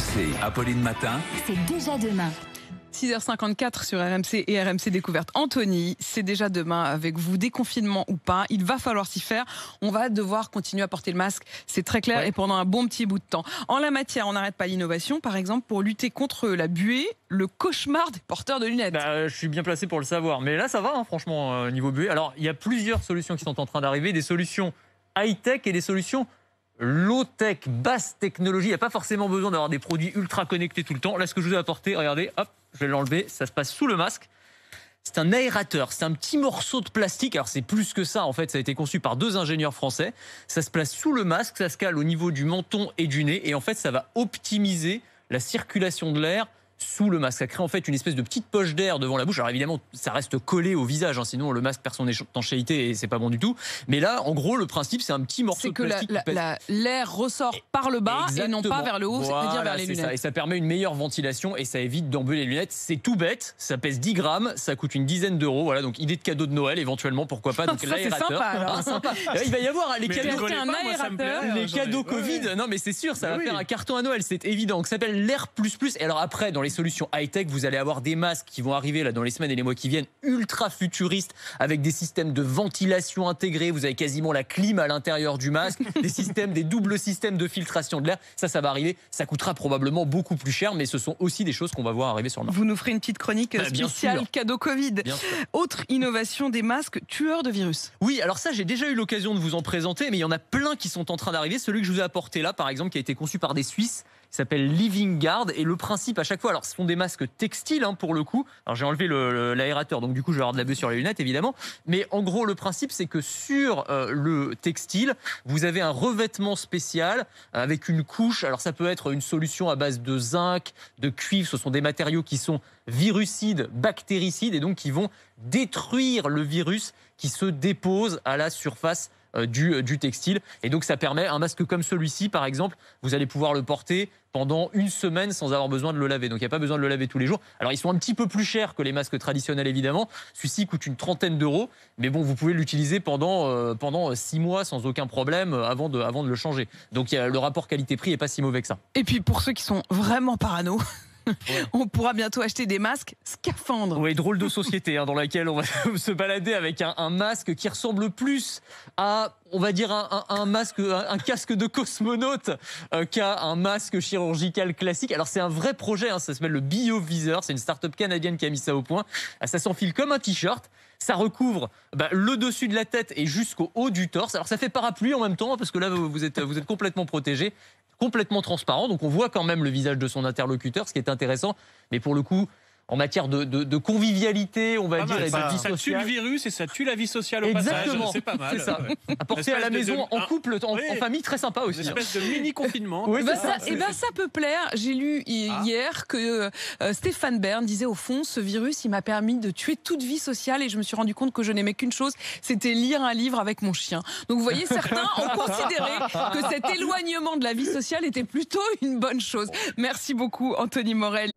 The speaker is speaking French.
RMC, Apolline Matin. C'est déjà demain. 6h54 sur RMC et RMC Découverte. Anthony, c'est déjà demain avec vous, déconfinement ou pas, il va falloir s'y faire. On va devoir continuer à porter le masque, c'est très clair, et pendant un bon petit bout de temps. En la matière, on n'arrête pas l'innovation, par exemple, pour lutter contre la buée, le cauchemar des porteurs de lunettes. Je suis bien placé pour le savoir, mais là ça va, franchement, niveau buée. Alors, il y a plusieurs solutions qui sont en train d'arriver, des solutions high-tech et des solutions low-tech, basse technologie. Il n'y a pas forcément besoin d'avoir des produits ultra connectés tout le temps. Là, ce que je vous ai apporté, regardez, hop, je vais l'enlever, ça se passe sous le masque. C'est un aérateur, c'est un petit morceau de plastique. Alors c'est plus que ça, en fait, ça a été conçu par 2 ingénieurs français. Ça se place sous le masque, ça se cale au niveau du menton et du nez. Et en fait, ça va optimiser la circulation de l'air sous le masque. Ça crée en fait une espèce de petite poche d'air devant la bouche. Alors évidemment, ça reste collé au visage, sinon le masque perd son étanchéité et c'est pas bon du tout. Mais là, en gros, le principe, c'est un petit morceau de plastique. C'est que l'air ressort par le bas. Exactement. Et non pas vers le haut, voilà, c'est-à-dire vers les lunettes. Ça. Et ça permet une meilleure ventilation et ça évite d'embuer les lunettes. C'est tout bête, ça pèse 10 grammes, ça coûte une dizaine d'euros. Voilà, donc idée de cadeau de Noël éventuellement, pourquoi pas. Donc l'aérateur. Sympa. Il va y avoir les cadeaux. Les cadeaux Covid. Non mais c'est sûr, ça va faire un carton à Noël, c'est évident. Donc ça s'appelle l'Air++. Et alors après, dans les solutions high-tech, vous allez avoir des masques qui vont arriver là dans les semaines et les mois qui viennent, ultra futuristes, avec des systèmes de ventilation intégrés. Vous avez quasiment la clim à l'intérieur du masque, des doubles systèmes de filtration de l'air. Ça va arriver. Ça coûtera probablement beaucoup plus cher, mais ce sont aussi des choses qu'on va voir arriver sur le marché. Vous nous ferez une petite chronique spéciale cadeau Covid. Autre innovation, des masques tueurs de virus. Oui, alors ça, j'ai déjà eu l'occasion de vous en présenter, mais il y en a plein qui sont en train d'arriver. Celui que je vous ai apporté là, par exemple, qui a été conçu par des Suisses, il s'appelle Living Guard, et le principe à chaque fois, alors ce sont des masques textiles pour le coup, alors j'ai enlevé l'aérateur, donc du coup je vais avoir de la buée sur les lunettes évidemment, mais en gros le principe c'est que sur le textile, vous avez un revêtement spécial avec une couche, alors ça peut être une solution à base de zinc, de cuivre, ce sont des matériaux qui sont virucides, bactéricides, et donc qui vont détruire le virus qui se dépose à la surface du textile. Et donc ça permet, un masque comme celui-ci par exemple, vous allez pouvoir le porter pendant une semaine sans avoir besoin de le laver. Donc il n'y a pas besoin de le laver tous les jours. Alors ils sont un petit peu plus chers que les masques traditionnels évidemment. Celui-ci coûte une trentaine d'euros. Mais bon, vous pouvez l'utiliser pendant 6 mois sans aucun problème avant de le changer. Donc le rapport qualité-prix n'est pas si mauvais que ça. Et puis pour ceux qui sont vraiment parano, on pourra bientôt acheter des masques scaphandres. Oui, drôle de société dans laquelle on va se balader avec un masque qui ressemble plus à, on va dire, un masque, un casque de cosmonaute qu'à un masque chirurgical classique. Alors c'est un vrai projet, ça s'appelle le BioVisor, c'est une start-up canadienne qui a mis ça au point. Ça s'enfile comme un t-shirt. Ça recouvre le dessus de la tête et jusqu'au haut du torse. Alors ça fait parapluie en même temps, parce que là vous êtes complètement protégé, complètement transparent. Donc on voit quand même le visage de son interlocuteur, ce qui est intéressant. Mais pour le coup, en matière de convivialité, on va dire, et de vie sociale. Ça tue le virus et ça tue la vie sociale au passage. Exactement, c'est pas mal. C'est ça. À porter à la maison, en couple, en famille, très sympa aussi. Une espèce de mini-confinement. Oui, ça peut plaire. J'ai lu hier que Stéphane Bern disait, au fond, ce virus, il m'a permis de tuer toute vie sociale et je me suis rendu compte que je n'aimais qu'une chose, c'était lire un livre avec mon chien. Donc vous voyez, certains ont considéré que cet éloignement de la vie sociale était plutôt une bonne chose. Merci beaucoup, Anthony Morel.